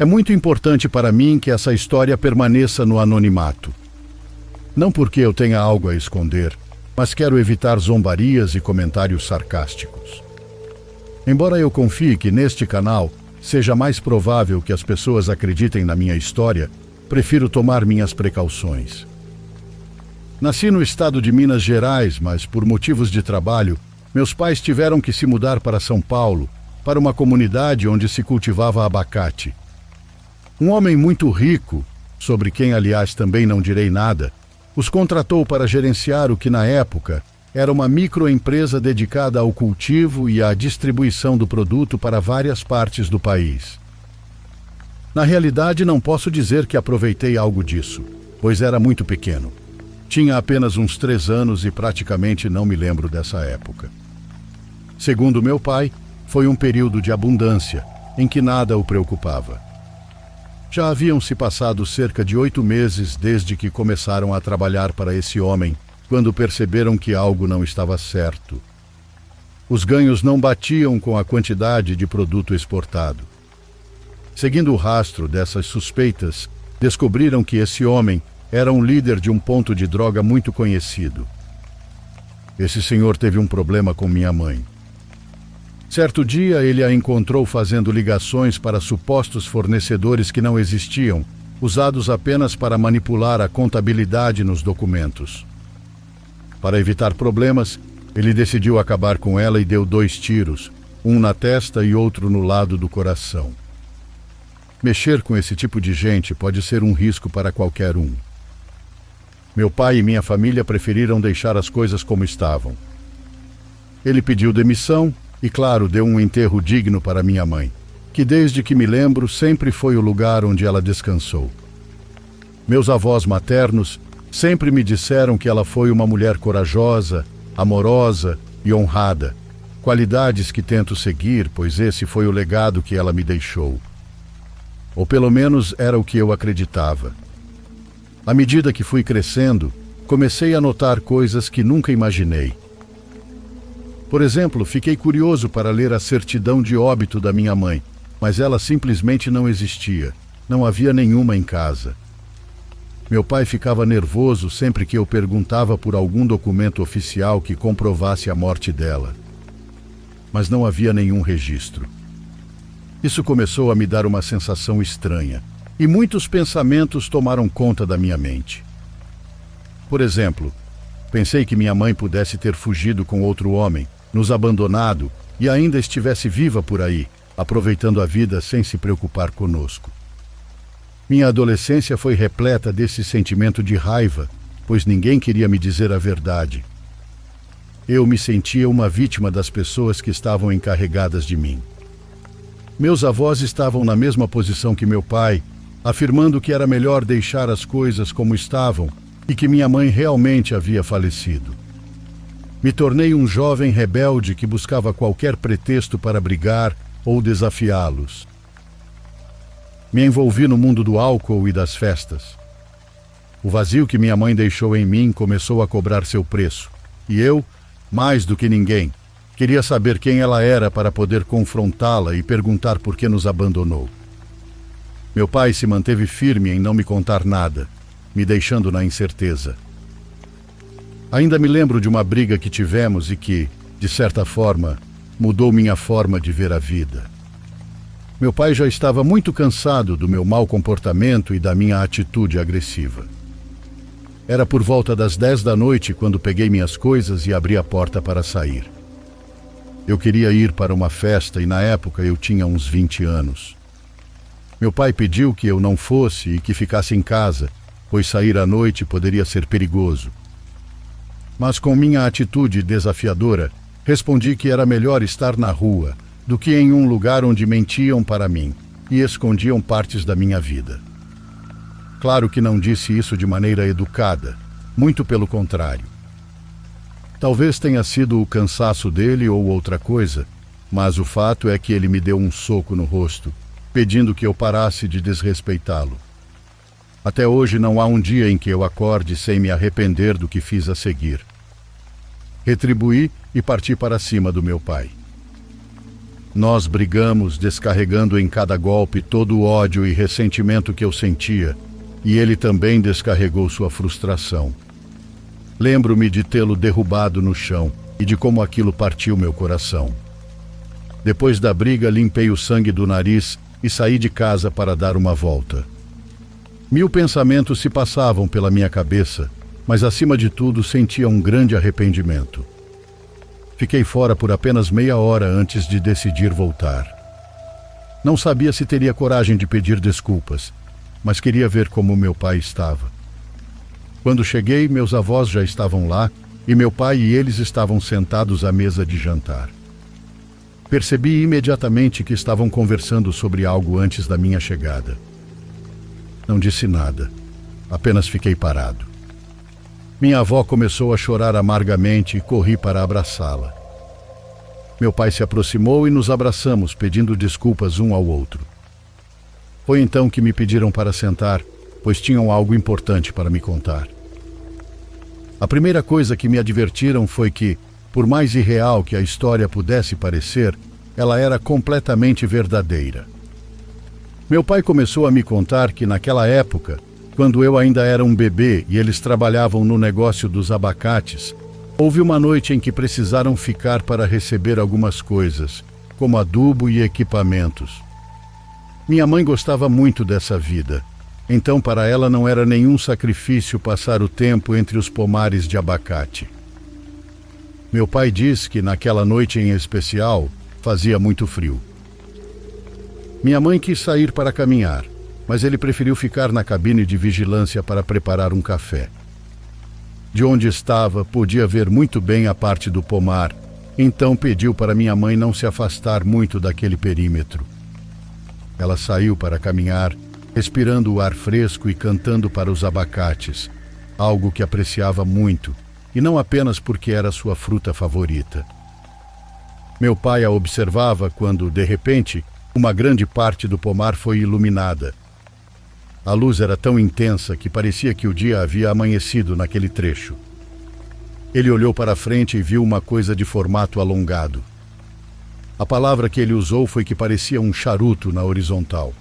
É muito importante para mim que essa história permaneça no anonimato. Não porque eu tenha algo a esconder, mas quero evitar zombarias e comentários sarcásticos. Embora eu confie que neste canal seja mais provável que as pessoas acreditem na minha história, prefiro tomar minhas precauções. Nasci no estado de Minas Gerais, mas por motivos de trabalho, meus pais tiveram que se mudar para São Paulo, para uma comunidade onde se cultivava abacate. Um homem muito rico, sobre quem aliás também não direi nada, os contratou para gerenciar o que na época era uma microempresa dedicada ao cultivo e à distribuição do produto para várias partes do país. Na realidade, não posso dizer que aproveitei algo disso, pois era muito pequeno. Tinha apenas uns 3 anos e praticamente não me lembro dessa época. Segundo meu pai, foi um período de abundância, em que nada o preocupava. Já haviam se passado cerca de 8 meses desde que começaram a trabalhar para esse homem, quando perceberam que algo não estava certo. Os ganhos não batiam com a quantidade de produto exportado. Seguindo o rastro dessas suspeitas, descobriram que esse homem era um líder de um ponto de droga muito conhecido. Esse senhor teve um problema com minha mãe. Certo dia, ele a encontrou fazendo ligações para supostos fornecedores que não existiam, usados apenas para manipular a contabilidade nos documentos. Para evitar problemas, ele decidiu acabar com ela e deu 2 tiros, um na testa e outro no lado do coração. Mexer com esse tipo de gente pode ser um risco para qualquer um. Meu pai e minha família preferiram deixar as coisas como estavam. Ele pediu demissão e, claro, deu um enterro digno para minha mãe, que desde que me lembro sempre foi o lugar onde ela descansou. Meus avós maternos sempre me disseram que ela foi uma mulher corajosa, amorosa e honrada, qualidades que tento seguir, pois esse foi o legado que ela me deixou. Ou pelo menos era o que eu acreditava. À medida que fui crescendo, comecei a notar coisas que nunca imaginei. Por exemplo, fiquei curioso para ler a certidão de óbito da minha mãe, mas ela simplesmente não existia. Não havia nenhuma em casa. Meu pai ficava nervoso sempre que eu perguntava por algum documento oficial que comprovasse a morte dela. Mas não havia nenhum registro. Isso começou a me dar uma sensação estranha, e muitos pensamentos tomaram conta da minha mente. Por exemplo, pensei que minha mãe pudesse ter fugido com outro homem, nos abandonado e ainda estivesse viva por aí, aproveitando a vida sem se preocupar conosco. Minha adolescência foi repleta desse sentimento de raiva, pois ninguém queria me dizer a verdade. Eu me sentia uma vítima das pessoas que estavam encarregadas de mim. Meus avós estavam na mesma posição que meu pai, afirmando que era melhor deixar as coisas como estavam e que minha mãe realmente havia falecido. Me tornei um jovem rebelde que buscava qualquer pretexto para brigar ou desafiá-los. Me envolvi no mundo do álcool e das festas. O vazio que minha mãe deixou em mim começou a cobrar seu preço, e eu, mais do que ninguém, queria saber quem ela era para poder confrontá-la e perguntar por que nos abandonou. Meu pai se manteve firme em não me contar nada, me deixando na incerteza. Ainda me lembro de uma briga que tivemos e que, de certa forma, mudou minha forma de ver a vida. Meu pai já estava muito cansado do meu mau comportamento e da minha atitude agressiva. Era por volta das 10 da noite quando peguei minhas coisas e abri a porta para sair. Eu queria ir para uma festa e na época eu tinha uns 20 anos. Meu pai pediu que eu não fosse e que ficasse em casa, pois sair à noite poderia ser perigoso. Mas com minha atitude desafiadora, respondi que era melhor estar na rua do que em um lugar onde mentiam para mim e escondiam partes da minha vida. Claro que não disse isso de maneira educada, muito pelo contrário. Talvez tenha sido o cansaço dele ou outra coisa, mas o fato é que ele me deu um soco no rosto, pedindo que eu parasse de desrespeitá-lo. Até hoje não há um dia em que eu acorde sem me arrepender do que fiz a seguir. Retribuí e parti para cima do meu pai. Nós brigamos, descarregando em cada golpe todo o ódio e ressentimento que eu sentia, e ele também descarregou sua frustração. Lembro-me de tê-lo derrubado no chão e de como aquilo partiu meu coração. Depois da briga, limpei o sangue do nariz e saí de casa para dar uma volta. 1000 pensamentos se passavam pela minha cabeça, mas acima de tudo sentia um grande arrependimento. Fiquei fora por apenas meia hora antes de decidir voltar. Não sabia se teria coragem de pedir desculpas, mas queria ver como meu pai estava. Quando cheguei, meus avós já estavam lá e meu pai e eles estavam sentados à mesa de jantar. Percebi imediatamente que estavam conversando sobre algo antes da minha chegada. Não disse nada, apenas fiquei parado. Minha avó começou a chorar amargamente e corri para abraçá-la. Meu pai se aproximou e nos abraçamos, pedindo desculpas um ao outro. Foi então que me pediram para sentar, pois tinham algo importante para me contar. A primeira coisa que me advertiram foi que, por mais irreal que a história pudesse parecer, ela era completamente verdadeira. Meu pai começou a me contar que naquela época, quando eu ainda era um bebê e eles trabalhavam no negócio dos abacates, houve uma noite em que precisaram ficar para receber algumas coisas, como adubo e equipamentos. Minha mãe gostava muito dessa vida, então para ela não era nenhum sacrifício passar o tempo entre os pomares de abacate. Meu pai diz que naquela noite em especial fazia muito frio. Minha mãe quis sair para caminhar, mas ele preferiu ficar na cabine de vigilância para preparar um café. De onde estava, podia ver muito bem a parte do pomar, então pediu para minha mãe não se afastar muito daquele perímetro. Ela saiu para caminhar, respirando o ar fresco e cantando para os abacates, algo que apreciava muito, e não apenas porque era sua fruta favorita. Meu pai a observava quando, de repente, uma grande parte do pomar foi iluminada. A luz era tão intensa que parecia que o dia havia amanhecido naquele trecho. Ele olhou para frente e viu uma coisa de formato alongado. A palavra que ele usou foi que parecia um charuto na horizontal.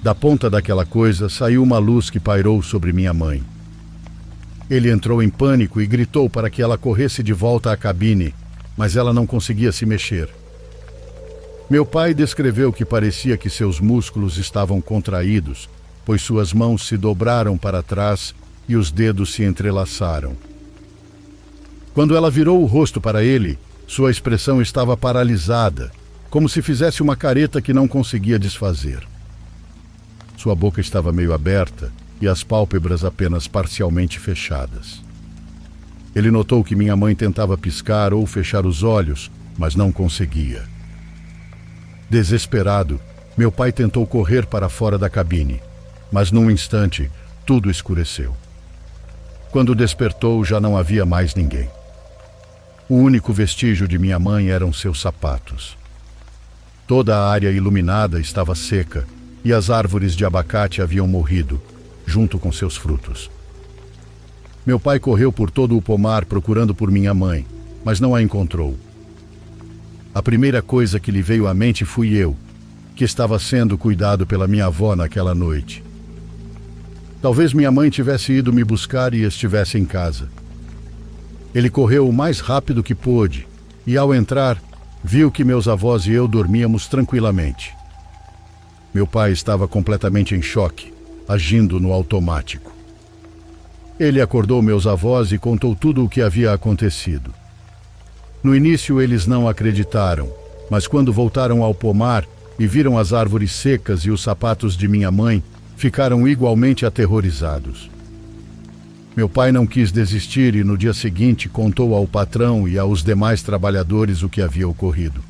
Da ponta daquela coisa saiu uma luz que pairou sobre minha mãe. Ele entrou em pânico e gritou para que ela corresse de volta à cabine, mas ela não conseguia se mexer. Meu pai descreveu que parecia que seus músculos estavam contraídos, pois suas mãos se dobraram para trás e os dedos se entrelaçaram. Quando ela virou o rosto para ele, sua expressão estava paralisada, como se fizesse uma careta que não conseguia desfazer. Sua boca estava meio aberta e as pálpebras apenas parcialmente fechadas. Ele notou que minha mãe tentava piscar ou fechar os olhos, mas não conseguia. Desesperado, meu pai tentou correr para fora da cabine, mas num instante, tudo escureceu. Quando despertou, já não havia mais ninguém. O único vestígio de minha mãe eram seus sapatos. Toda a área iluminada estava seca e as árvores de abacate haviam morrido, junto com seus frutos. Meu pai correu por todo o pomar procurando por minha mãe, mas não a encontrou. A primeira coisa que lhe veio à mente fui eu, que estava sendo cuidado pela minha avó naquela noite. Talvez minha mãe tivesse ido me buscar e estivesse em casa. Ele correu o mais rápido que pôde e, ao entrar, viu que meus avós e eu dormíamos tranquilamente. Meu pai estava completamente em choque, agindo no automático. Ele acordou meus avós e contou tudo o que havia acontecido. No início eles não acreditaram, mas quando voltaram ao pomar e viram as árvores secas e os sapatos de minha mãe, ficaram igualmente aterrorizados. Meu pai não quis desistir e no dia seguinte contou ao patrão e aos demais trabalhadores o que havia ocorrido.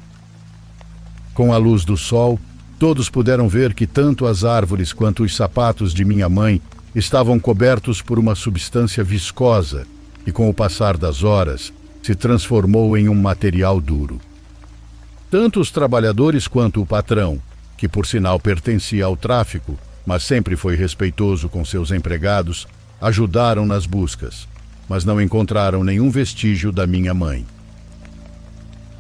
Com a luz do sol, todos puderam ver que tanto as árvores quanto os sapatos de minha mãe estavam cobertos por uma substância viscosa e, com o passar das horas, se transformou em um material duro. Tanto os trabalhadores quanto o patrão, que por sinal pertencia ao tráfico, mas sempre foi respeitoso com seus empregados, ajudaram nas buscas, mas não encontraram nenhum vestígio da minha mãe.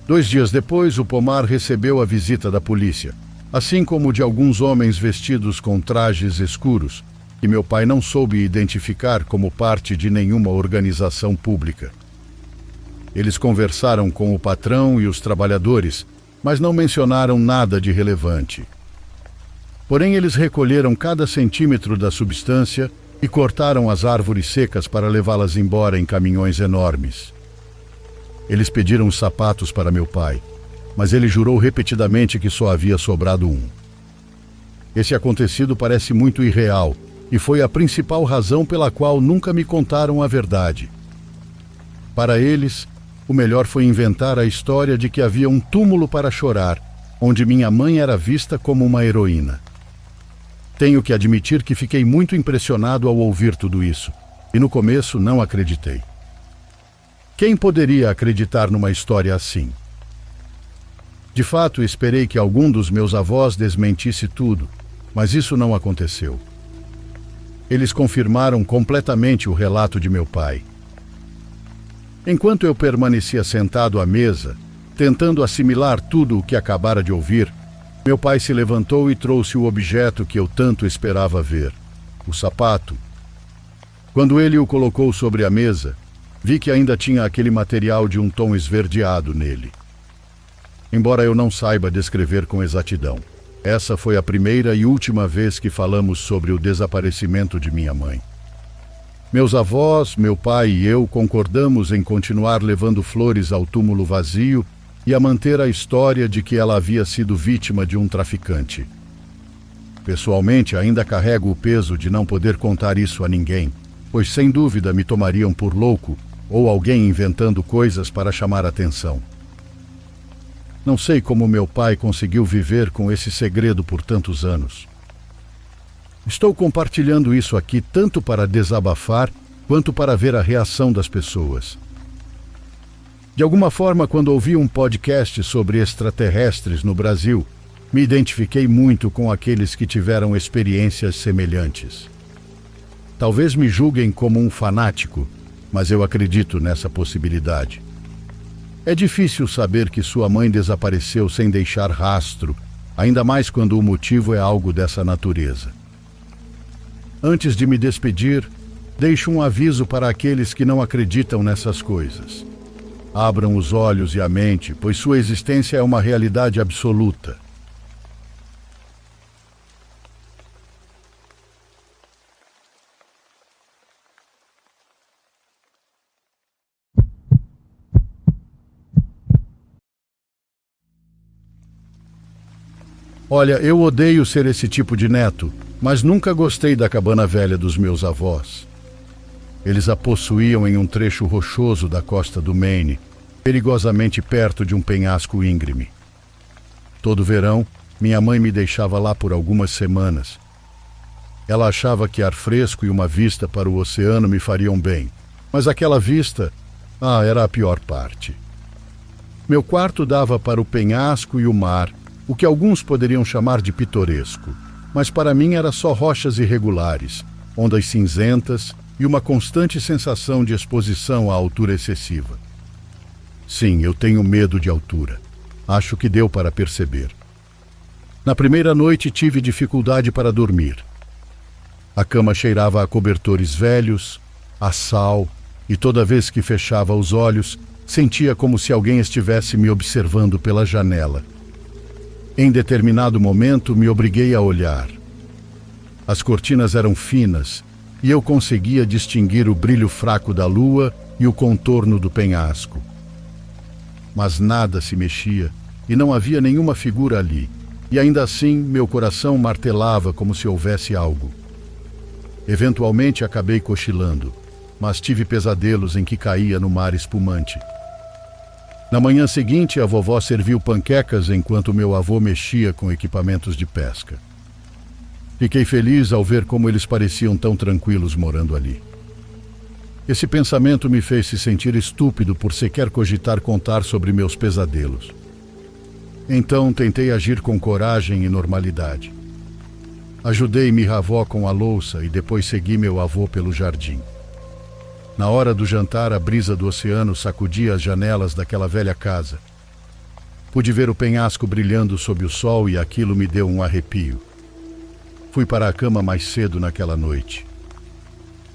2 dias depois, o pomar recebeu a visita da polícia, assim como de alguns homens vestidos com trajes escuros, que meu pai não soube identificar como parte de nenhuma organização pública. Eles conversaram com o patrão e os trabalhadores, mas não mencionaram nada de relevante. Porém, eles recolheram cada centímetro da substância e cortaram as árvores secas para levá-las embora em caminhões enormes. Eles pediram os sapatos para meu pai, mas ele jurou repetidamente que só havia sobrado um. Esse acontecido parece muito irreal e foi a principal razão pela qual nunca me contaram a verdade. Para eles, o melhor foi inventar a história de que havia um túmulo para chorar, onde minha mãe era vista como uma heroína. Tenho que admitir que fiquei muito impressionado ao ouvir tudo isso, e no começo não acreditei. Quem poderia acreditar numa história assim? De fato, esperei que algum dos meus avós desmentisse tudo, mas isso não aconteceu. Eles confirmaram completamente o relato de meu pai. Enquanto eu permanecia sentado à mesa, tentando assimilar tudo o que acabara de ouvir, meu pai se levantou e trouxe o objeto que eu tanto esperava ver, o sapato. Quando ele o colocou sobre a mesa, vi que ainda tinha aquele material de um tom esverdeado nele. Embora eu não saiba descrever com exatidão, essa foi a primeira e última vez que falamos sobre o desaparecimento de minha mãe. Meus avós, meu pai e eu concordamos em continuar levando flores ao túmulo vazio e a manter a história de que ela havia sido vítima de um traficante. Pessoalmente, ainda carrego o peso de não poder contar isso a ninguém, pois sem dúvida me tomariam por louco ou alguém inventando coisas para chamar atenção. Não sei como meu pai conseguiu viver com esse segredo por tantos anos. Estou compartilhando isso aqui tanto para desabafar quanto para ver a reação das pessoas. De alguma forma, quando ouvi um podcast sobre extraterrestres no Brasil, me identifiquei muito com aqueles que tiveram experiências semelhantes. Talvez me julguem como um fanático, mas eu acredito nessa possibilidade. É difícil saber que sua mãe desapareceu sem deixar rastro, ainda mais quando o motivo é algo dessa natureza. Antes de me despedir, deixo um aviso para aqueles que não acreditam nessas coisas. Abram os olhos e a mente, pois sua existência é uma realidade absoluta. Olha, eu odeio ser esse tipo de neto, mas nunca gostei da cabana velha dos meus avós. Eles a possuíam em um trecho rochoso da costa do Maine, perigosamente perto de um penhasco íngreme. Todo verão, minha mãe me deixava lá por algumas semanas. Ela achava que ar fresco e uma vista para o oceano me fariam bem, mas aquela vista, era a pior parte. Meu quarto dava para o penhasco e o mar, o que alguns poderiam chamar de pitoresco, mas para mim era só rochas irregulares, ondas cinzentas e uma constante sensação de exposição à altura excessiva. Sim, eu tenho medo de altura. Acho que deu para perceber. Na primeira noite tive dificuldade para dormir. A cama cheirava a cobertores velhos, a sal, e toda vez que fechava os olhos, sentia como se alguém estivesse me observando pela janela. Em determinado momento, me obriguei a olhar. As cortinas eram finas e eu conseguia distinguir o brilho fraco da lua e o contorno do penhasco. Mas nada se mexia e não havia nenhuma figura ali, e ainda assim meu coração martelava como se houvesse algo. Eventualmente acabei cochilando, mas tive pesadelos em que caía no mar espumante. Na manhã seguinte, a vovó serviu panquecas enquanto meu avô mexia com equipamentos de pesca. Fiquei feliz ao ver como eles pareciam tão tranquilos morando ali. Esse pensamento me fez se sentir estúpido por sequer cogitar contar sobre meus pesadelos. Então tentei agir com coragem e normalidade. Ajudei minha avó com a louça e depois segui meu avô pelo jardim. Na hora do jantar, a brisa do oceano sacudia as janelas daquela velha casa. Pude ver o penhasco brilhando sob o sol e aquilo me deu um arrepio. Fui para a cama mais cedo naquela noite.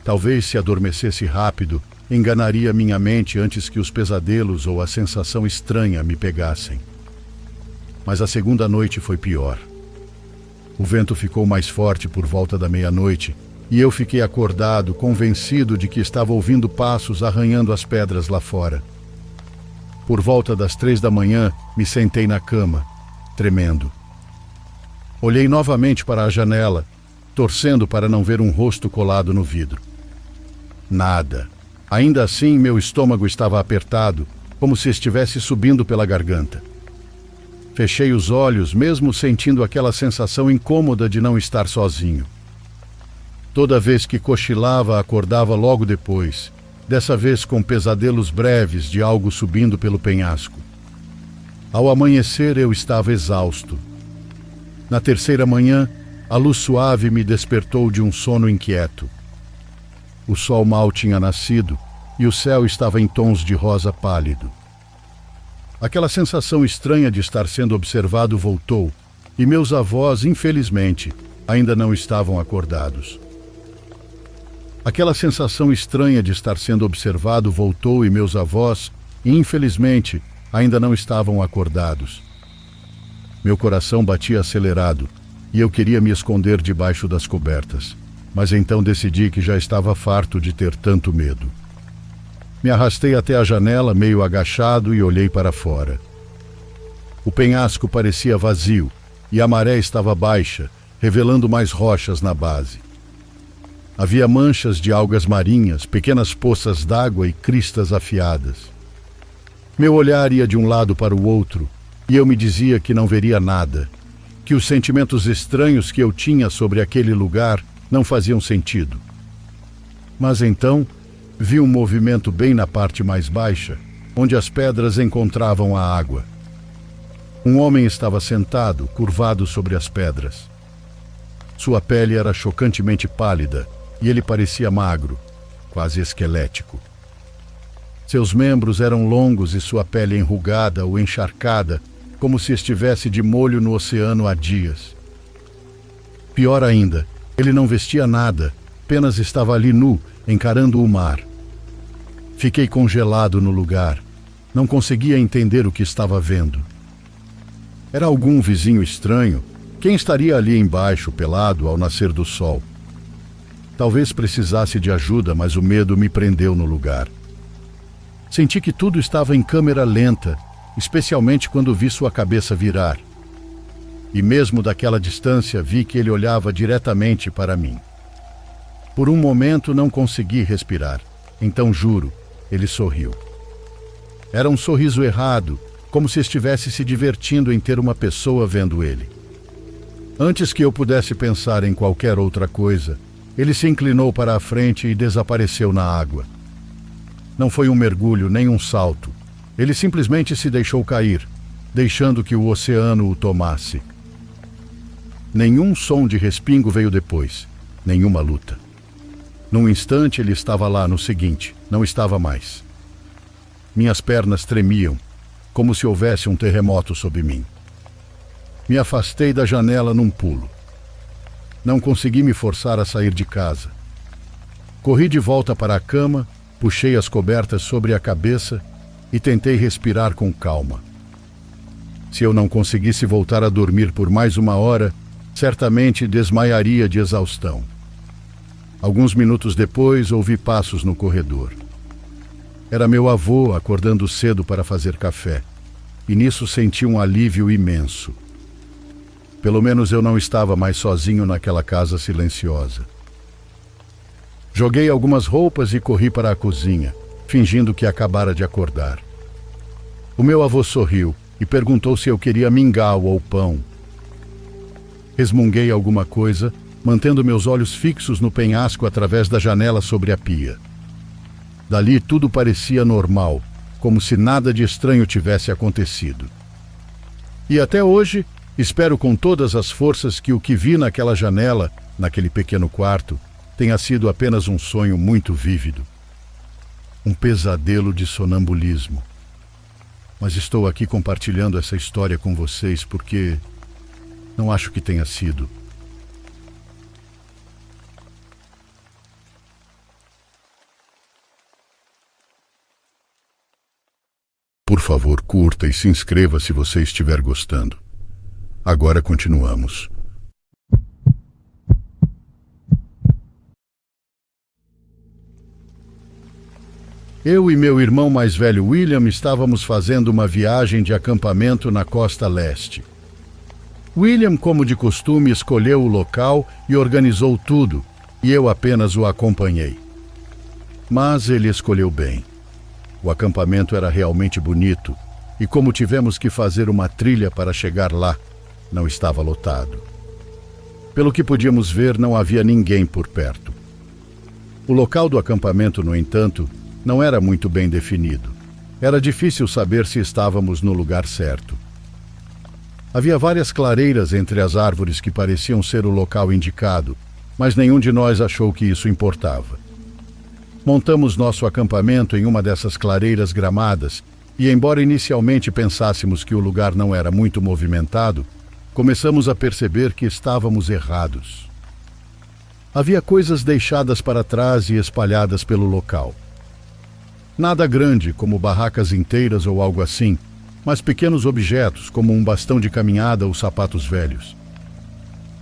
Talvez se adormecesse rápido, enganaria minha mente antes que os pesadelos ou a sensação estranha me pegassem. Mas a segunda noite foi pior. O vento ficou mais forte por volta da meia-noite e eu fiquei acordado, convencido de que estava ouvindo passos arranhando as pedras lá fora. Por volta das 3 da manhã, me sentei na cama, tremendo. Olhei novamente para a janela, torcendo para não ver um rosto colado no vidro. Nada. Ainda assim, meu estômago estava apertado, como se estivesse subindo pela garganta. Fechei os olhos, mesmo sentindo aquela sensação incômoda de não estar sozinho. Toda vez que cochilava, acordava logo depois, dessa vez com pesadelos breves de algo subindo pelo penhasco. Ao amanhecer, eu estava exausto. Na terceira manhã, a luz suave me despertou de um sono inquieto. O sol mal tinha nascido e o céu estava em tons de rosa pálido. Aquela sensação estranha de estar sendo observado voltou, e meus avós, infelizmente, ainda não estavam acordados. Aquela sensação estranha de estar sendo observado voltou e meus avós, infelizmente, ainda não estavam acordados. Meu coração batia acelerado e eu queria me esconder debaixo das cobertas, mas então decidi que já estava farto de ter tanto medo. Me arrastei até a janela, meio agachado, e olhei para fora. O penhasco parecia vazio e a maré estava baixa, revelando mais rochas na base. Havia manchas de algas marinhas, pequenas poças d'água e cristas afiadas. Meu olhar ia de um lado para o outro e eu me dizia que não veria nada, que os sentimentos estranhos que eu tinha sobre aquele lugar não faziam sentido. Mas então vi um movimento bem na parte mais baixa, onde as pedras encontravam a água. Um homem estava sentado, curvado sobre as pedras. Sua pele era chocantemente pálida e ele parecia magro, quase esquelético. Seus membros eram longos e sua pele enrugada ou encharcada, como se estivesse de molho no oceano há dias. Pior ainda, ele não vestia nada, apenas estava ali nu, encarando o mar. Fiquei congelado no lugar. Não conseguia entender o que estava vendo. Era algum vizinho estranho? Quem estaria ali embaixo, pelado, ao nascer do sol? Talvez precisasse de ajuda, mas o medo me prendeu no lugar. Senti que tudo estava em câmera lenta, especialmente quando vi sua cabeça virar. E mesmo daquela distância vi que ele olhava diretamente para mim. Por um momento não consegui respirar. Então juro, ele sorriu. Era um sorriso errado, como se estivesse se divertindo em ter uma pessoa vendo ele. Antes que eu pudesse pensar em qualquer outra coisa, ele se inclinou para a frente e desapareceu na água. Não foi um mergulho nem um salto. Ele simplesmente se deixou cair, deixando que o oceano o tomasse. Nenhum som de respingo veio depois, nenhuma luta. Num instante ele estava lá, no seguinte, não estava mais. Minhas pernas tremiam, como se houvesse um terremoto sob mim. Me afastei da janela num pulo. Não consegui me forçar a sair de casa. Corri de volta para a cama, puxei as cobertas sobre a cabeça e tentei respirar com calma. Se eu não conseguisse voltar a dormir por mais uma hora, certamente desmaiaria de exaustão. Alguns minutos depois, ouvi passos no corredor. Era meu avô acordando cedo para fazer café, e nisso senti um alívio imenso. Pelo menos eu não estava mais sozinho naquela casa silenciosa. Joguei algumas roupas e corri para a cozinha, fingindo que acabara de acordar. O meu avô sorriu e perguntou se eu queria mingau ou pão. Resmunguei alguma coisa, mantendo meus olhos fixos no penhasco através da janela sobre a pia. Dali tudo parecia normal, como se nada de estranho tivesse acontecido. E até hoje, espero com todas as forças que o que vi naquela janela, naquele pequeno quarto, tenha sido apenas um sonho muito vívido. Um pesadelo de sonambulismo. mas estou aqui compartilhando essa história com vocês porque não acho que tenha sido. Por favor, curta e se inscreva se você estiver gostando. Agora continuamos. Eu e meu irmão mais velho William estávamos fazendo uma viagem de acampamento na costa leste. William, como de costume, escolheu o local e organizou tudo, e eu apenas o acompanhei. Mas ele escolheu bem. O acampamento era realmente bonito, e como tivemos que fazer uma trilha para chegar lá, não estava lotado. Pelo que podíamos ver, não havia ninguém por perto. O local do acampamento, no entanto, não era muito bem definido. Era difícil saber se estávamos no lugar certo. Havia várias clareiras entre as árvores que pareciam ser o local indicado, mas nenhum de nós achou que isso importava. Montamos nosso acampamento em uma dessas clareiras gramadas e, embora inicialmente pensássemos que o lugar não era muito movimentado, começamos a perceber que estávamos errados. Havia coisas deixadas para trás e espalhadas pelo local. Nada grande, como barracas inteiras ou algo assim, mas pequenos objetos, como um bastão de caminhada ou sapatos velhos.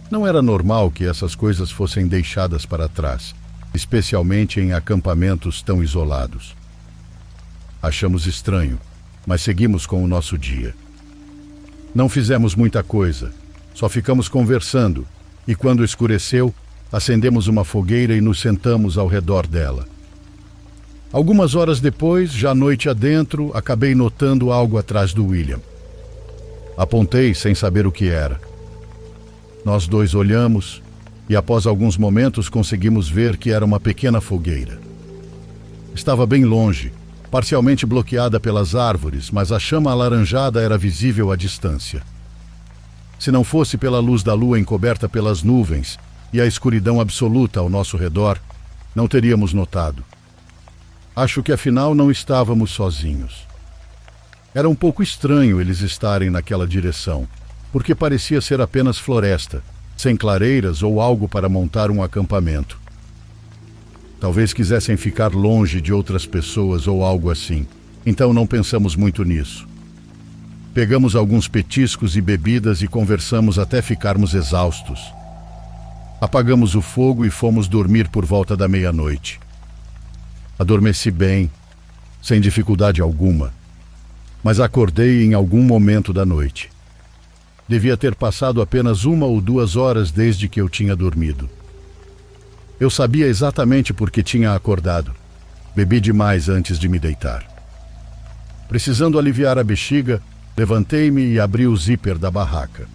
Não era normal que essas coisas fossem deixadas para trás, especialmente em acampamentos tão isolados. Achamos estranho, mas seguimos com o nosso dia. Não fizemos muita coisa, só ficamos conversando, e quando escureceu, acendemos uma fogueira e nos sentamos ao redor dela. Algumas horas depois, já noite adentro, acabei notando algo atrás do William. Apontei sem saber o que era. Nós dois olhamos e, após alguns momentos, conseguimos ver que era uma pequena fogueira. Estava bem longe, parcialmente bloqueada pelas árvores, mas a chama alaranjada era visível à distância. Se não fosse pela luz da lua encoberta pelas nuvens e a escuridão absoluta ao nosso redor, não teríamos notado. Acho que afinal não estávamos sozinhos. Era um pouco estranho eles estarem naquela direção, porque parecia ser apenas floresta, sem clareiras ou algo para montar um acampamento. Talvez quisessem ficar longe de outras pessoas ou algo assim, então não pensamos muito nisso. Pegamos alguns petiscos e bebidas e conversamos até ficarmos exaustos. Apagamos o fogo e fomos dormir por volta da meia-noite. Adormeci bem, sem dificuldade alguma, mas acordei em algum momento da noite. Devia ter passado apenas 1 ou 2 horas desde que eu tinha dormido. Eu sabia exatamente por que tinha acordado. Bebi demais antes de me deitar. Precisando aliviar a bexiga, levantei-me e abri o zíper da barraca.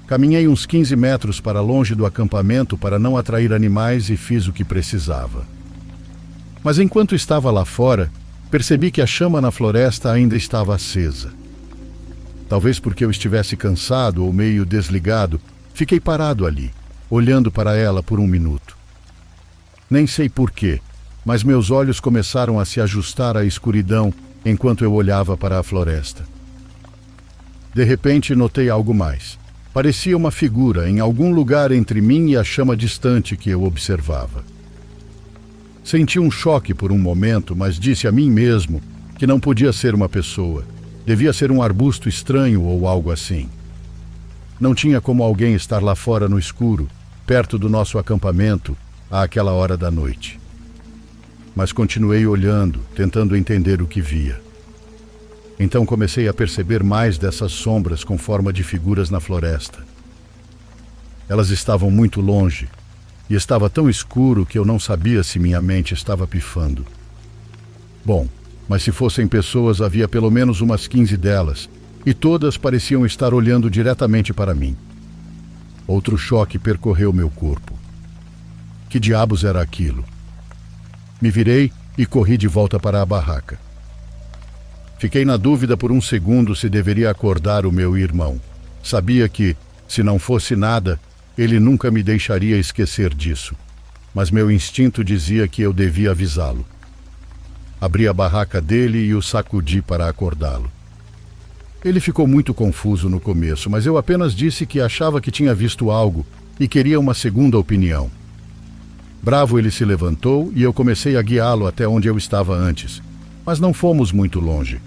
Caminhei uns 15 metros para longe do acampamento para não atrair animais e fiz o que precisava. Mas enquanto estava lá fora, percebi que a chama na floresta ainda estava acesa. Talvez porque eu estivesse cansado ou meio desligado, fiquei parado ali, olhando para ela por 1 minuto. Nem sei porquê, mas meus olhos começaram a se ajustar à escuridão enquanto eu olhava para a floresta. De repente notei algo mais. Parecia uma figura em algum lugar entre mim e a chama distante que eu observava. Senti um choque por um momento, mas disse a mim mesmo que não podia ser uma pessoa. Devia ser um arbusto estranho ou algo assim. Não tinha como alguém estar lá fora no escuro, perto do nosso acampamento, àquela hora da noite. Mas continuei olhando, tentando entender o que via. Então comecei a perceber mais dessas sombras com forma de figuras na floresta. Elas estavam muito longe, e estava tão escuro que eu não sabia se minha mente estava pifando. Bom, mas se fossem pessoas, havia pelo menos umas 15 delas, e todas pareciam estar olhando diretamente para mim. Outro choque percorreu meu corpo. Que diabos era aquilo? Me virei e corri de volta para a barraca. Fiquei na dúvida por um segundo se deveria acordar o meu irmão. Sabia que, se não fosse nada, ele nunca me deixaria esquecer disso. Mas meu instinto dizia que eu devia avisá-lo. Abri a barraca dele e o sacudi para acordá-lo. Ele ficou muito confuso no começo, mas eu apenas disse que achava que tinha visto algo e queria uma segunda opinião. Bravo, ele se levantou e eu comecei a guiá-lo até onde eu estava antes, mas não fomos muito longe.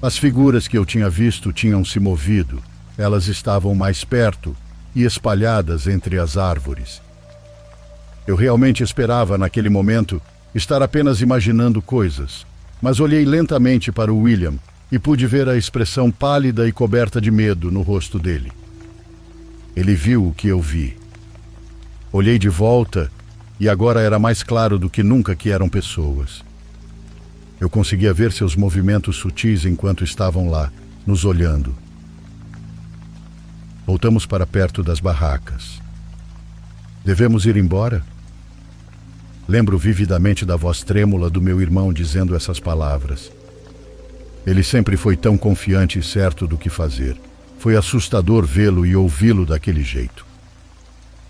As figuras que eu tinha visto tinham se movido, elas estavam mais perto e espalhadas entre as árvores. Eu realmente esperava, naquele momento, estar apenas imaginando coisas, mas olhei lentamente para o William e pude ver a expressão pálida e coberta de medo no rosto dele. Ele viu o que eu vi. Olhei de volta e agora era mais claro do que nunca que eram pessoas. Eu conseguia ver seus movimentos sutis enquanto estavam lá, nos olhando. Voltamos para perto das barracas. Devemos ir embora? Lembro vividamente da voz trêmula do meu irmão dizendo essas palavras. Ele sempre foi tão confiante e certo do que fazer. Foi assustador vê-lo e ouvi-lo daquele jeito.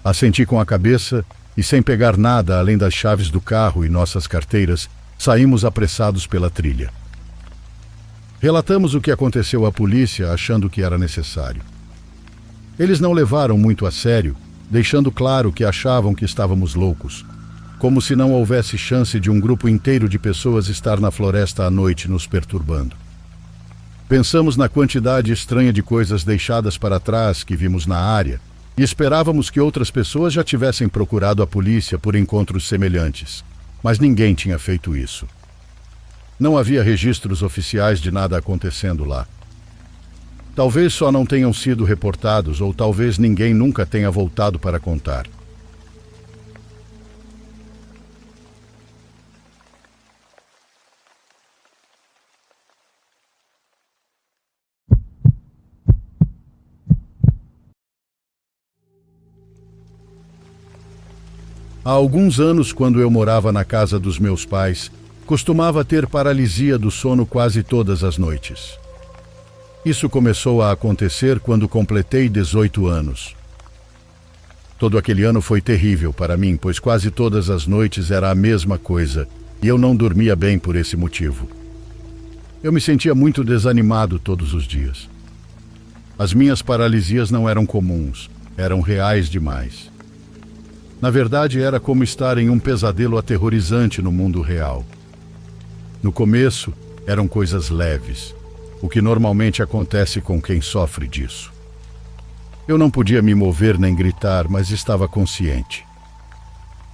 Assenti com a cabeça e, sem pegar nada além das chaves do carro e nossas carteiras, saímos apressados pela trilha. Relatamos o que aconteceu à polícia, achando que era necessário. Eles não levaram muito a sério, deixando claro que achavam que estávamos loucos, como se não houvesse chance de um grupo inteiro de pessoas estar na floresta à noite nos perturbando. Pensamos na quantidade estranha de coisas deixadas para trás que vimos na área e esperávamos que outras pessoas já tivessem procurado a polícia por encontros semelhantes, mas ninguém tinha feito isso. Não havia registros oficiais de nada acontecendo lá. Talvez só não tenham sido reportados ou talvez ninguém nunca tenha voltado para contar. Há alguns anos, quando eu morava na casa dos meus pais, costumava ter paralisia do sono quase todas as noites. Isso começou a acontecer quando completei 18 anos. Todo aquele ano foi terrível para mim, pois quase todas as noites era a mesma coisa, e eu não dormia bem por esse motivo. Eu me sentia muito desanimado todos os dias. As minhas paralisias não eram comuns, eram reais demais. Na verdade, era como estar em um pesadelo aterrorizante no mundo real. No começo, eram coisas leves, o que normalmente acontece com quem sofre disso. Eu não podia me mover nem gritar, mas estava consciente.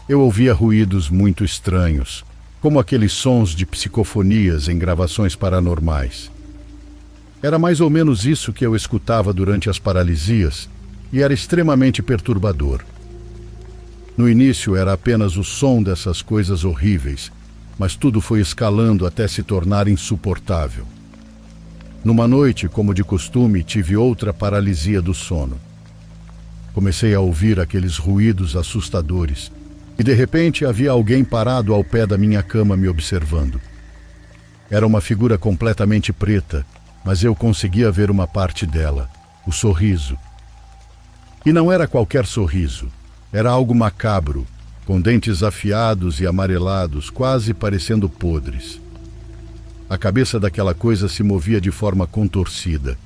Eu ouvia ruídos muito estranhos, como aqueles sons de psicofonias em gravações paranormais. Era mais ou menos isso que eu escutava durante as paralisias e era extremamente perturbador. No início era apenas o som dessas coisas horríveis, mas tudo foi escalando até se tornar insuportável. Numa noite, como de costume, tive outra paralisia do sono. Comecei a ouvir aqueles ruídos assustadores e de repente havia alguém parado ao pé da minha cama me observando. Era uma figura completamente preta, mas eu conseguia ver uma parte dela, o sorriso. E não era qualquer sorriso. Era algo macabro, com dentes afiados e amarelados, quase parecendo podres. A cabeça daquela coisa se movia de forma contorcida.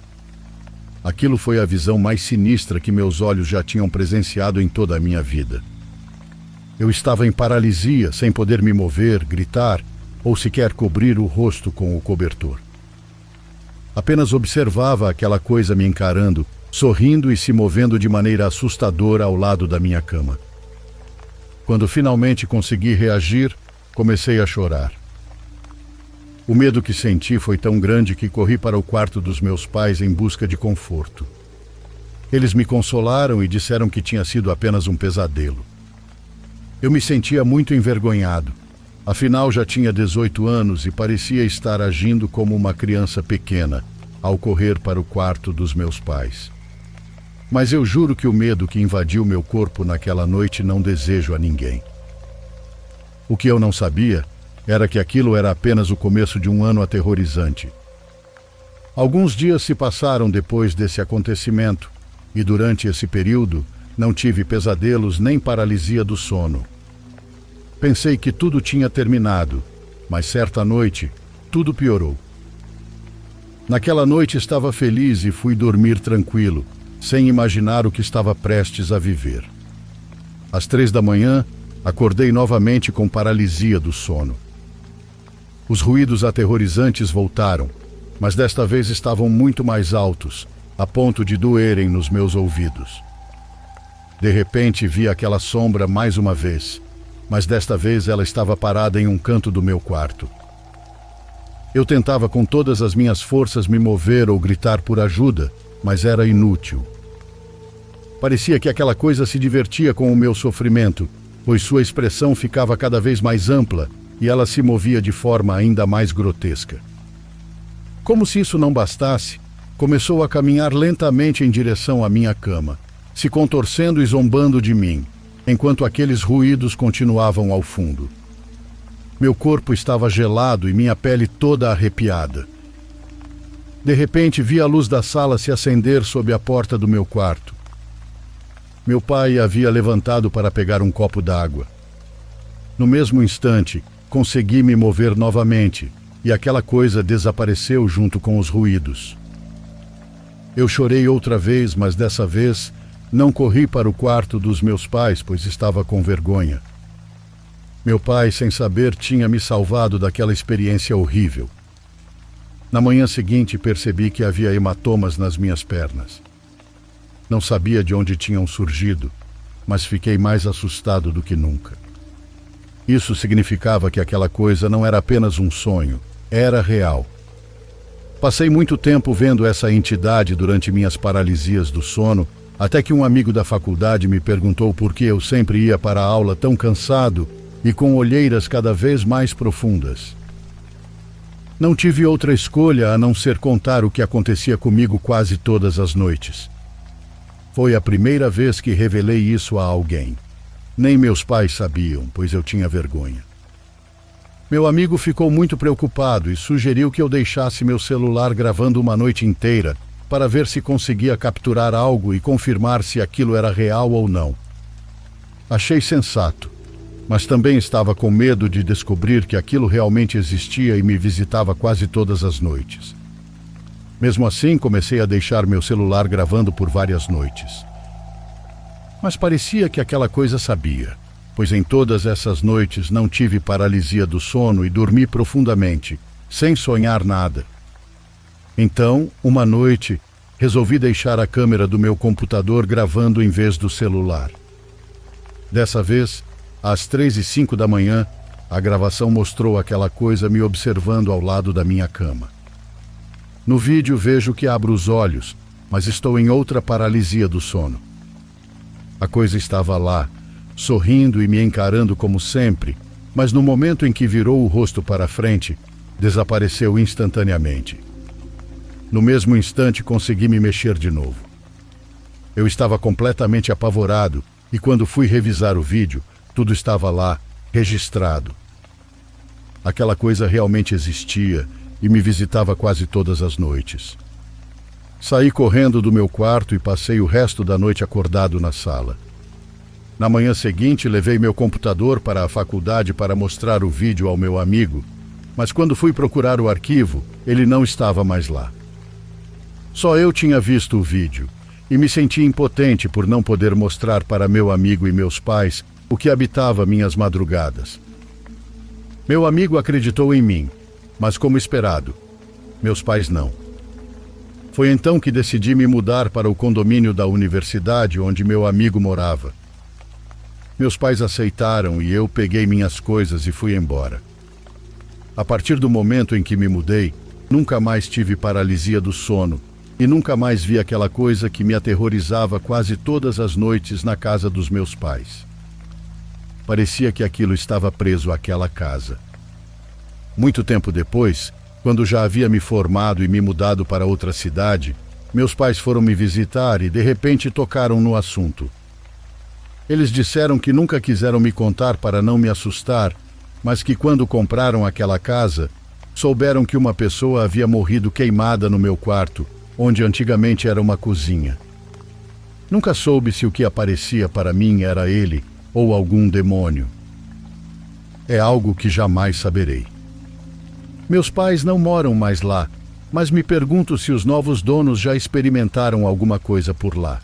Aquilo foi a visão mais sinistra que meus olhos já tinham presenciado em toda a minha vida. Eu estava em paralisia, sem poder me mover, gritar ou sequer cobrir o rosto com o cobertor. Apenas observava aquela coisa me encarando, sorrindo e se movendo de maneira assustadora ao lado da minha cama. Quando finalmente consegui reagir, comecei a chorar. O medo que senti foi tão grande que corri para o quarto dos meus pais em busca de conforto. Eles me consolaram e disseram que tinha sido apenas um pesadelo. Eu me sentia muito envergonhado. Afinal, já tinha 18 anos e parecia estar agindo como uma criança pequena ao correr para o quarto dos meus pais. Mas eu juro que o medo que invadiu meu corpo naquela noite não desejo a ninguém. O que eu não sabia era que aquilo era apenas o começo de um ano aterrorizante. Alguns dias se passaram depois desse acontecimento e durante esse período não tive pesadelos nem paralisia do sono. Pensei que tudo tinha terminado Mas certa noite, tudo piorou. Naquela noite estava feliz e fui dormir tranquilo, sem imaginar o que estava prestes a viver. Às 3 da manhã, acordei novamente com paralisia do sono. Os ruídos aterrorizantes voltaram, mas desta vez estavam muito mais altos, a ponto de doerem nos meus ouvidos. De repente vi aquela sombra mais uma vez, mas desta vez ela estava parada em um canto do meu quarto. Eu tentava com todas as minhas forças me mover ou gritar por ajuda, mas era inútil. Parecia que aquela coisa se divertia com o meu sofrimento, pois sua expressão ficava cada vez mais ampla e ela se movia de forma ainda mais grotesca. Como se isso não bastasse, começou a caminhar lentamente em direção à minha cama, se contorcendo e zombando de mim, enquanto aqueles ruídos continuavam ao fundo. Meu corpo estava gelado e minha pele toda arrepiada. De repente vi a luz da sala se acender sob a porta do meu quarto. Meu pai havia levantado para pegar um copo d'água. No mesmo instante, consegui me mover novamente e aquela coisa desapareceu junto com os ruídos. Eu chorei outra vez, mas dessa vez não corri para o quarto dos meus pais, pois estava com vergonha. Meu pai, sem saber, tinha me salvado daquela experiência horrível. Na manhã seguinte, percebi que havia hematomas nas minhas pernas. Não sabia de onde tinham surgido, mas fiquei mais assustado do que nunca. Isso significava que aquela coisa não era apenas um sonho, era real. Passei muito tempo vendo essa entidade durante minhas paralisias do sono, até que um amigo da faculdade me perguntou por que eu sempre ia para a aula tão cansado e com olheiras cada vez mais profundas. Não tive outra escolha a não ser contar o que acontecia comigo quase todas as noites. Foi a primeira vez que revelei isso a alguém. Nem meus pais sabiam, pois eu tinha vergonha. Meu amigo ficou muito preocupado e sugeriu que eu deixasse meu celular gravando uma noite inteira para ver se conseguia capturar algo e confirmar se aquilo era real ou não. Achei sensato, mas também estava com medo de descobrir que aquilo realmente existia e me visitava quase todas as noites. Mesmo assim, comecei a deixar meu celular gravando por várias noites. Mas parecia que aquela coisa sabia, pois em todas essas noites não tive paralisia do sono e dormi profundamente, sem sonhar nada. Então, uma noite, resolvi deixar a câmera do meu computador gravando em vez do celular. Dessa vez, às 3:05 da manhã, a gravação mostrou aquela coisa me observando ao lado da minha cama. No vídeo vejo que abro os olhos, mas estou em outra paralisia do sono. A coisa estava lá, sorrindo e me encarando como sempre, mas no momento em que virou o rosto para a frente, desapareceu instantaneamente. No mesmo instante consegui me mexer de novo. Eu estava completamente apavorado e quando fui revisar o vídeo, tudo estava lá, registrado. Aquela coisa realmente existia e me visitava quase todas as noites. Saí correndo do meu quarto e passei o resto da noite acordado na sala. Na manhã seguinte, levei meu computador para a faculdade para mostrar o vídeo ao meu amigo, mas quando fui procurar o arquivo, ele não estava mais lá. Só eu tinha visto o vídeo e me senti impotente por não poder mostrar para meu amigo e meus pais o que habitava minhas madrugadas. Meu amigo acreditou em mim, mas como esperado, meus pais não. Foi então que decidi me mudar para o condomínio da universidade onde meu amigo morava. Meus pais aceitaram e eu peguei minhas coisas e fui embora. A partir do momento em que me mudei, nunca mais tive paralisia do sono e nunca mais vi aquela coisa que me aterrorizava quase todas as noites na casa dos meus pais. Parecia que aquilo estava preso àquela casa. Muito tempo depois, quando já havia me formado e me mudado para outra cidade, meus pais foram me visitar e de repente tocaram no assunto. Eles disseram que nunca quiseram me contar para não me assustar, mas que quando compraram aquela casa, souberam que uma pessoa havia morrido queimada no meu quarto, onde antigamente era uma cozinha. Nunca soube se o que aparecia para mim era ele ou algum demônio. É algo que jamais saberei. Meus pais não moram mais lá, mas me pergunto se os novos donos já experimentaram alguma coisa por lá.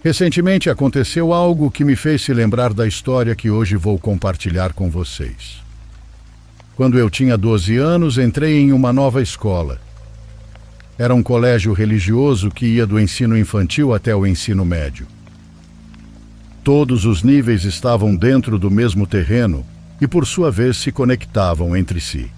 Recentemente aconteceu algo que me fez se lembrar da história que hoje vou compartilhar com vocês. Quando eu tinha 12 anos, entrei em uma nova escola. Era um colégio religioso que ia do ensino infantil até o ensino médio. Todos os níveis estavam dentro do mesmo terreno e, por sua vez, se conectavam entre si.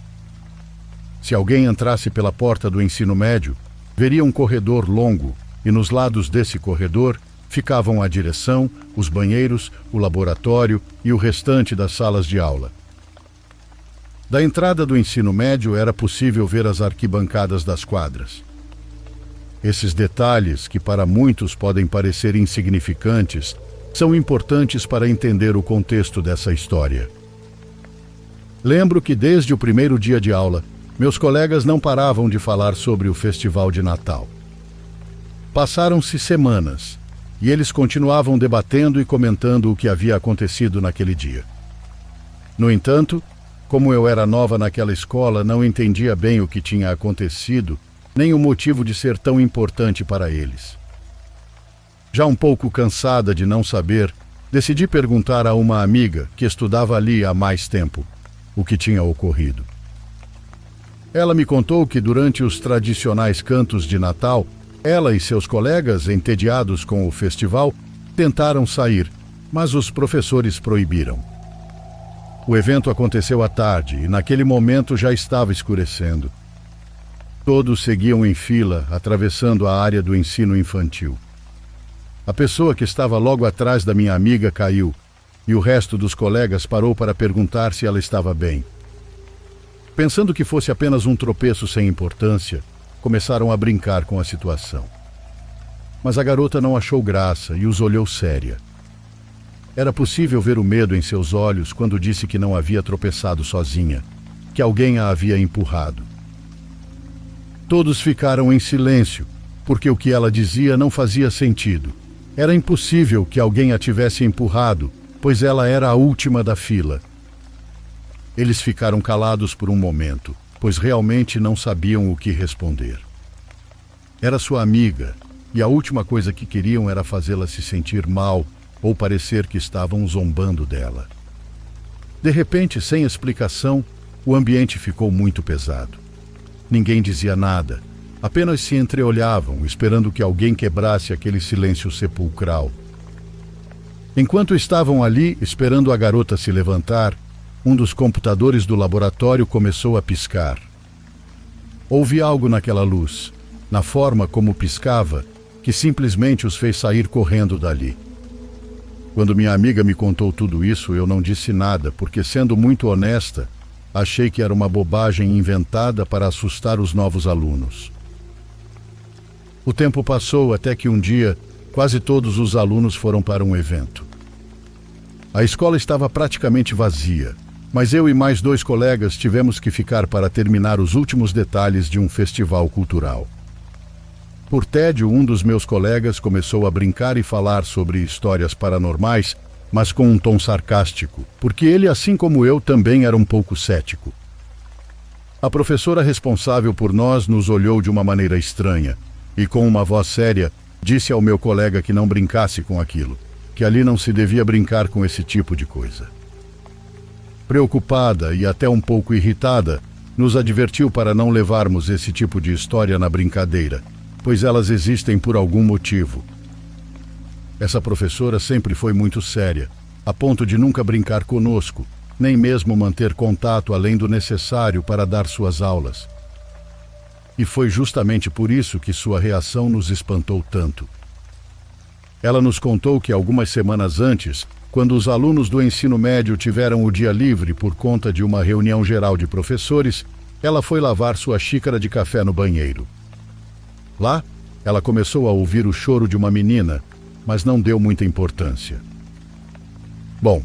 Se alguém entrasse pela porta do ensino médio, veria um corredor longo e nos lados desse corredor ficavam a direção, os banheiros, o laboratório e o restante das salas de aula. Da entrada do ensino médio era possível ver as arquibancadas das quadras. Esses detalhes, que para muitos podem parecer insignificantes, são importantes para entender o contexto dessa história. Lembro que desde o primeiro dia de aula, meus colegas não paravam de falar sobre o Festival de Natal. Passaram-se semanas, e eles continuavam debatendo e comentando o que havia acontecido naquele dia. No entanto, como eu era nova naquela escola, não entendia bem o que tinha acontecido, nem o motivo de ser tão importante para eles. Já um pouco cansada de não saber, decidi perguntar a uma amiga que estudava ali há mais tempo o que tinha ocorrido. Ela me contou que durante os tradicionais cantos de Natal, ela e seus colegas, entediados com o festival, tentaram sair, mas os professores proibiram. O evento aconteceu à tarde e naquele momento já estava escurecendo. Todos seguiam em fila, atravessando a área do ensino infantil. A pessoa que estava logo atrás da minha amiga caiu, e o resto dos colegas parou para perguntar se ela estava bem. Pensando que fosse apenas um tropeço sem importância, começaram a brincar com a situação. Mas a garota não achou graça e os olhou séria. Era possível ver o medo em seus olhos quando disse que não havia tropeçado sozinha, que alguém a havia empurrado. Todos ficaram em silêncio, porque o que ela dizia não fazia sentido. Era impossível que alguém a tivesse empurrado, pois ela era a última da fila. Eles ficaram calados por um momento, pois realmente não sabiam o que responder. Era sua amiga, e a última coisa que queriam era fazê-la se sentir mal ou parecer que estavam zombando dela. De repente, sem explicação, o ambiente ficou muito pesado. Ninguém dizia nada, apenas se entreolhavam, esperando que alguém quebrasse aquele silêncio sepulcral. Enquanto estavam ali, esperando a garota se levantar, um dos computadores do laboratório começou a piscar. Houve algo naquela luz, na forma como piscava, que simplesmente os fez sair correndo dali. Quando minha amiga me contou tudo isso, eu não disse nada, porque, sendo muito honesta, achei que era uma bobagem inventada para assustar os novos alunos. O tempo passou até que um dia, quase todos os alunos foram para um evento. A escola estava praticamente vazia, mas eu e mais 2 colegas tivemos que ficar para terminar os últimos detalhes de um festival cultural. Por tédio, um dos meus colegas começou a brincar e falar sobre histórias paranormais, mas com um tom sarcástico, porque ele, assim como eu, também era um pouco cético. A professora responsável por nós nos olhou de uma maneira estranha e, com uma voz séria, disse ao meu colega que não brincasse com aquilo, que ali não se devia brincar com esse tipo de coisa. Preocupada e até um pouco irritada, nos advertiu para não levarmos esse tipo de história na brincadeira, pois elas existem por algum motivo. Essa professora sempre foi muito séria, a ponto de nunca brincar conosco, nem mesmo manter contato além do necessário para dar suas aulas. E foi justamente por isso que sua reação nos espantou tanto. Ela nos contou que algumas semanas antes, quando os alunos do ensino médio tiveram o dia livre por conta de uma reunião geral de professores, ela foi lavar sua xícara de café no banheiro. Lá, ela começou a ouvir o choro de uma menina, mas não deu muita importância. Bom,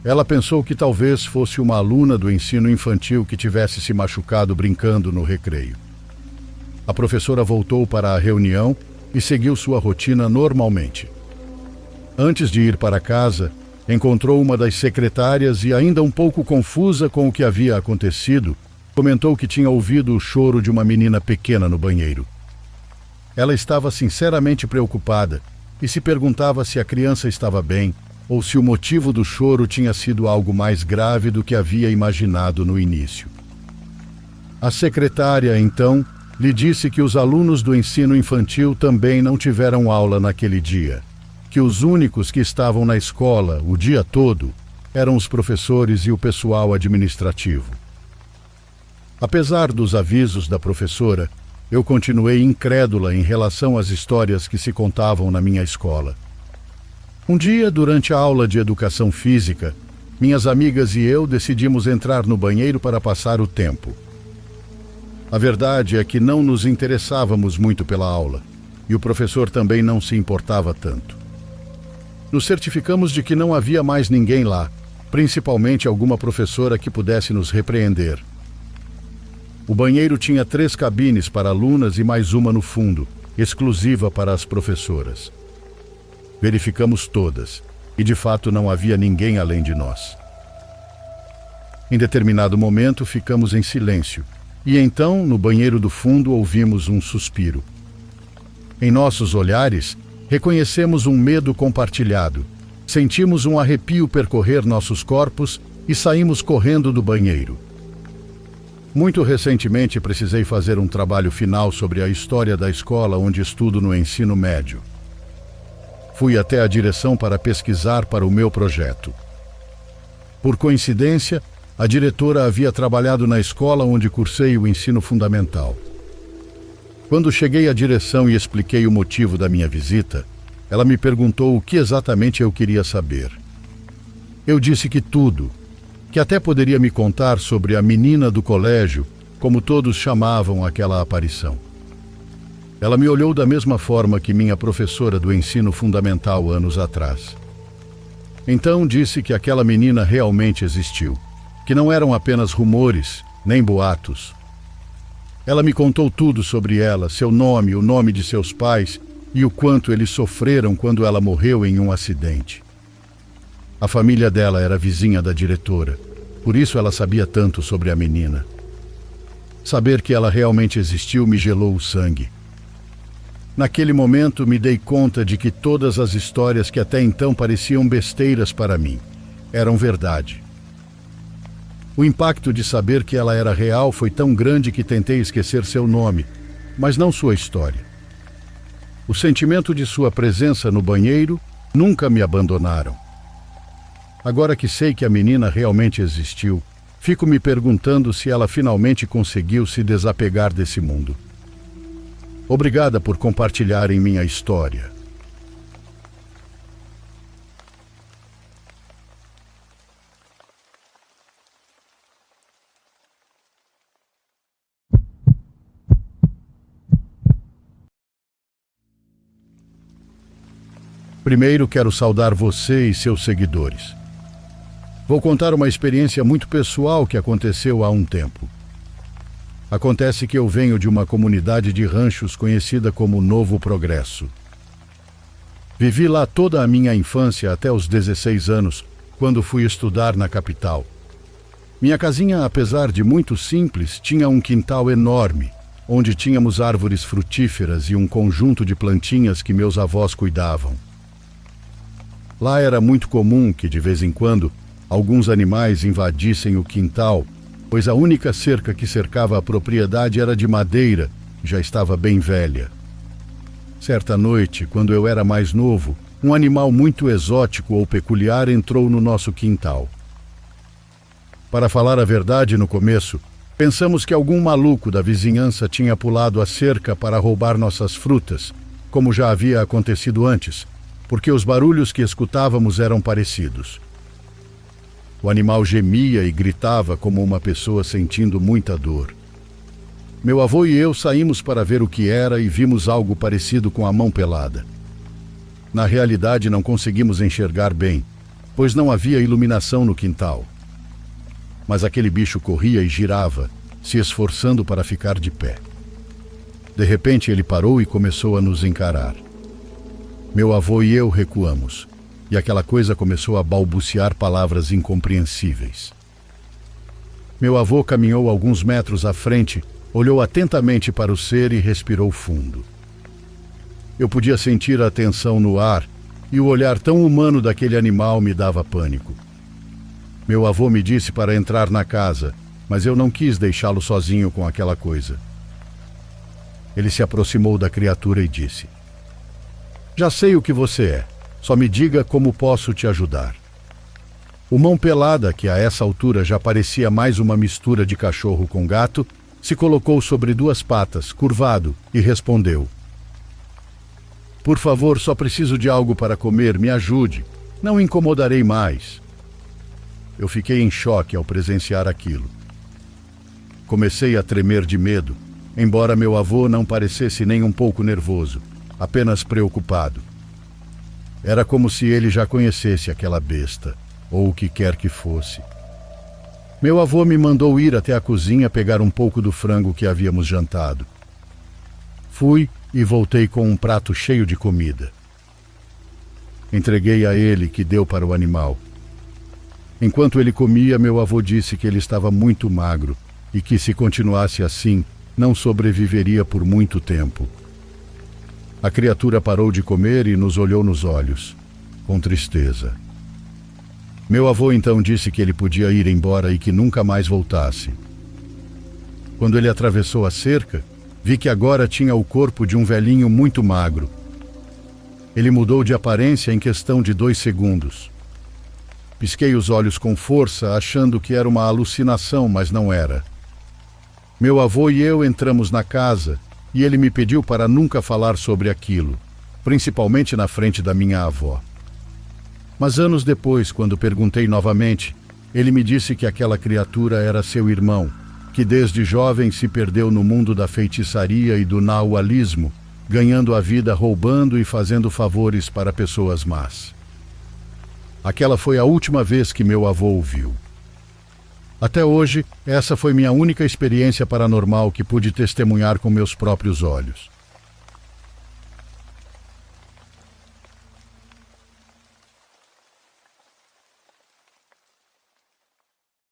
Ela pensou que talvez fosse uma aluna do ensino infantil que tivesse se machucado brincando no recreio. A professora voltou para a reunião e seguiu sua rotina normalmente. Antes de ir para casa, encontrou uma das secretárias e, ainda um pouco confusa com o que havia acontecido, comentou que tinha ouvido o choro de uma menina pequena no banheiro. Ela estava sinceramente preocupada e se perguntava se a criança estava bem ou se o motivo do choro tinha sido algo mais grave do que havia imaginado no início. A secretária, então, lhe disse que os alunos do ensino infantil também não tiveram aula naquele dia, que os únicos que estavam na escola o dia todo eram os professores e o pessoal administrativo. Apesar dos avisos da professora, eu continuei incrédula em relação às histórias que se contavam na minha escola. Um dia, durante a aula de educação física, minhas amigas e eu decidimos entrar no banheiro para passar o tempo. A verdade é que não nos interessávamos muito pela aula, e o professor também não se importava tanto. Nos certificamos de que não havia mais ninguém lá, principalmente alguma professora que pudesse nos repreender. O banheiro tinha 3 cabines para alunas e mais uma no fundo, exclusiva para as professoras. Verificamos todas, e de fato não havia ninguém além de nós. Em determinado momento ficamos em silêncio, e então, no banheiro do fundo, ouvimos um suspiro. Em nossos olhares, reconhecemos um medo compartilhado, sentimos um arrepio percorrer nossos corpos e saímos correndo do banheiro. Muito recentemente precisei fazer um trabalho final sobre a história da escola onde estudo no ensino médio. Fui até a direção para pesquisar para o meu projeto. Por coincidência, a diretora havia trabalhado na escola onde cursei o ensino fundamental. Quando cheguei à direção e expliquei o motivo da minha visita, ela me perguntou o que exatamente eu queria saber. Eu disse que tudo, que até poderia me contar sobre a menina do colégio, como todos chamavam aquela aparição. Ela me olhou da mesma forma que minha professora do ensino fundamental anos atrás. Então disse que aquela menina realmente existiu, que não eram apenas rumores, nem boatos. Ela me contou tudo sobre ela, seu nome, o nome de seus pais e o quanto eles sofreram quando ela morreu em um acidente. A família dela era vizinha da diretora, por isso ela sabia tanto sobre a menina. Saber que ela realmente existiu me gelou o sangue. Naquele momento me dei conta de que todas as histórias que até então pareciam besteiras para mim eram verdade. O impacto de saber que ela era real foi tão grande que tentei esquecer seu nome, mas não sua história. O sentimento de sua presença no banheiro nunca me abandonaram. Agora que sei que a menina realmente existiu, fico me perguntando se ela finalmente conseguiu se desapegar desse mundo. Obrigada por compartilharem minha história. Primeiro, quero saudar você e seus seguidores. Vou contar uma experiência muito pessoal que aconteceu há um tempo. Acontece que eu venho de uma comunidade de ranchos conhecida como Novo Progresso. Vivi lá toda a minha infância até os 16 anos, quando fui estudar na capital. Minha casinha, apesar de muito simples, tinha um quintal enorme, onde tínhamos árvores frutíferas e um conjunto de plantinhas que meus avós cuidavam. Lá era muito comum que, de vez em quando, alguns animais invadissem o quintal, pois a única cerca que cercava a propriedade era de madeira, já estava bem velha. Certa noite, quando eu era mais novo, um animal muito exótico ou peculiar entrou no nosso quintal. Para falar a verdade, no começo, pensamos que algum maluco da vizinhança tinha pulado a cerca para roubar nossas frutas, como já havia acontecido antes, porque os barulhos que escutávamos eram parecidos. O animal gemia e gritava como uma pessoa sentindo muita dor. Meu avô e eu saímos para ver o que era e vimos algo parecido com a mão pelada. Na realidade, não conseguimos enxergar bem, pois não havia iluminação no quintal. Mas aquele bicho corria e girava, se esforçando para ficar de pé. De repente ele parou e começou a nos encarar. Meu avô e eu recuamos, e aquela coisa começou a balbuciar palavras incompreensíveis. Meu avô caminhou alguns metros à frente, olhou atentamente para o ser e respirou fundo. Eu podia sentir a tensão no ar, e o olhar tão humano daquele animal me dava pânico. Meu avô me disse para entrar na casa, mas eu não quis deixá-lo sozinho com aquela coisa. Ele se aproximou da criatura e disse: "Já sei o que você é, só me diga como posso te ajudar." O mão pelada, que a essa altura já parecia mais uma mistura de cachorro com gato, se colocou sobre duas patas, curvado, e respondeu: "Por favor, só preciso de algo para comer, me ajude. Não incomodarei mais." Eu fiquei em choque ao presenciar aquilo. Comecei a tremer de medo, embora meu avô não parecesse nem um pouco nervoso, apenas preocupado. Era como se ele já conhecesse aquela besta, ou o que quer que fosse. Meu avô me mandou ir até a cozinha pegar um pouco do frango que havíamos jantado. Fui e voltei com um prato cheio de comida. Entreguei a ele, que deu para o animal. Enquanto ele comia, meu avô disse que ele estava muito magro e que, se continuasse assim, não sobreviveria por muito tempo. A criatura parou de comer e nos olhou nos olhos, com tristeza. Meu avô então disse que ele podia ir embora e que nunca mais voltasse. Quando ele atravessou a cerca, vi que agora tinha o corpo de um velhinho muito magro. Ele mudou de aparência em questão de 2 segundos. Pisquei os olhos com força, achando que era uma alucinação, mas não era. Meu avô e eu entramos na casa e ele me pediu para nunca falar sobre aquilo, principalmente na frente da minha avó. Mas anos depois, quando perguntei novamente, ele me disse que aquela criatura era seu irmão, que desde jovem se perdeu no mundo da feitiçaria e do nahualismo, ganhando a vida roubando e fazendo favores para pessoas más. Aquela foi a última vez que meu avô o viu. Até hoje, essa foi minha única experiência paranormal que pude testemunhar com meus próprios olhos.